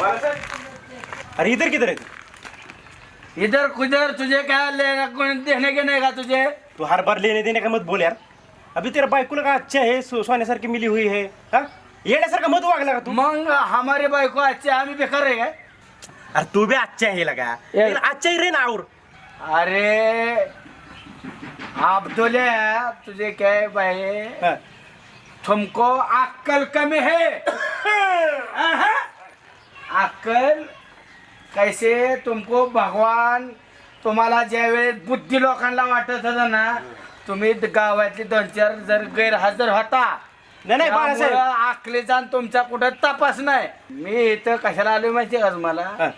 अरे इधर किधर है तू? इधर कुधर तुझे क्या लेना कोण देने के नहीं का तुझे? तू हर बार लेने देने का मत बोल यार. अभी तेरा बायकोला का अच्छा है, सोन्यासारखी मिली हुई है. हा येण्यासारखा मत वागला का तू? मग हमारे बायको अच्छे आम्ही बेकार आहे काय? अरे तू भी अच्छा है लगा. अच्छा ही रे ना और. अरे अब्दुल्ले तुझे क्या है भाई? हा. तुमको अक्कल कमी है. अक्कल कैसे तुमको भगवान तुम्हाला ज्यावेळेस बुद्धी लोकांना वाटत होतं ना तुम्ही गावातले 2-4 जर गैरहजर होता नाही बाळासाहेब. अकलेचा तुमचा कुठं तपास नाही. मी इथं कशाला आलोय माहिती का तुम्हाला? हा.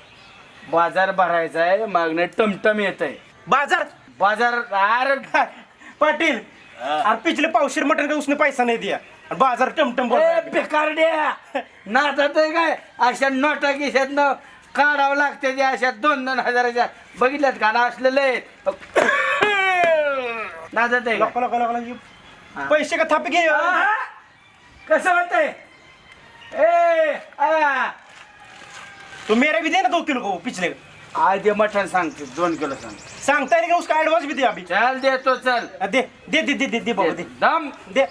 बाजार भरायचा आहे मागणं टमटम येत आहे. बाजार बाजार अरे पाटील. अरे पिछले पावशेर मटन का उसने पैसा नहीं दिया. और बाजार टमटम बोल रहा है. बेकारड्या नातात आहे काय? अशा नोटा खिशातनं काढावं लागते ते अशा 2-2 हजाराच्या. बघितल्यात का ना असलेले नातात आहे लोक लोक लोक पैसे का थापे घे. कसं होतंय? ए तो मेरा भी दे ना 2 किलो को पिछले. आज मटन सांगते 2 किलो सांग. सांगता नहीं का उसका एडवांस भी दे अभी. चल देतो चल. दे दे दे दे दे दे बाबा दे. दम दे.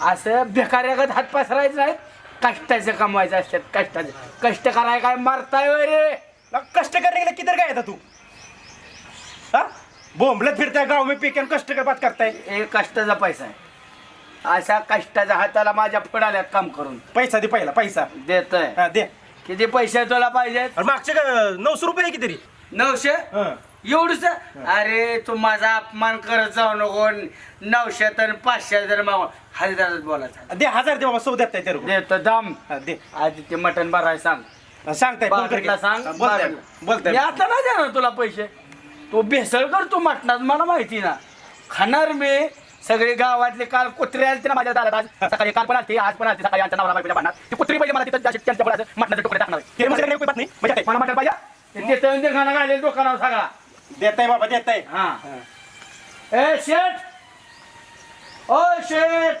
असं बेकार्यागत हात पसरायचं नाही. कष्टाचं कमवायचं असतात. कष्टाचं कष्ट कराय काय मरताय रे? कष्ट करने के लिए किधर गया था तू? हाँ बोंबलत फिरता है गाँव में पीके कष्ट का बात करता है. हे कष्टाचा पैसा आहे. अशा कष्टाच्या हाताला माझ्या फुडाल्यात काम करून पैसा दे पहिला पैसा. देतोय. हा दे. किती पैसे तुला पाहिजेत? और मागचे का 900 रुपये आहे की तरी. 900 हाँ. एवढंच? अरे तू माझा अपमान करत जाऊ नको. 900 तर 500 जर माग हजारात बोलायचा. दे 1000 दे बाबा. 100 देता है तेरे को. देतो दम. हाँ, दे. आधी ते मटण भराय सांग. सांगताय फोन करके. बागेतला सांग. बोलताय मी बोलताय. आता नाही देणार तुला पैसे. तू भेसळ करतो मटणात मला माहिती ना. खाणार मी. सगळे गावातले काल कुत्रे आले ना माझ्या दारात. आज सकाळी काल पण आलते आज पण आलते. सकाळी आमच्या नवरा बायकोच्या भांडणात ती कुत्री पाहिजे मला तिथं त्यांच्या पुढे मटणाचे तुकडे टाकणार. तेरे म्हणजे कोई बात नाही. म्हणजे मला मटण पाहिजे. ते खाणं घालेल दुकानावर सगळा. देताय बाबा देताय. हा ए शेठ. ओ शेठ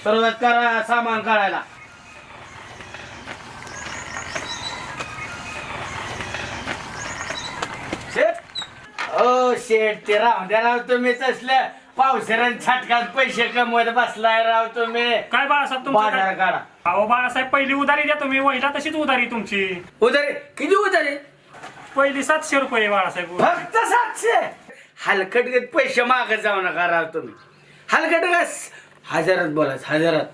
सुरुवात करा सामान काढायला. शेठ ओ शेठ ते राव द्या राव तुम्ही तसल्या पावसाळ्यात छाटकात पैसे कमवत बसलाय राव तुम्ही. काय बाळासाहेब तुमचं बाजार काय? काढा. अहो बाळासाहेब पहिली उधारी द्या तुम्ही. वहिला तशीच उधारी तुमची. उधारी किती उधारी? पहिली 700 रुपये बाळासाहेब. फक्त 700. हलकट पैसे मागत जाऊ नका राव तुम्ही. हलकट हजारात बोलायचं हजारात.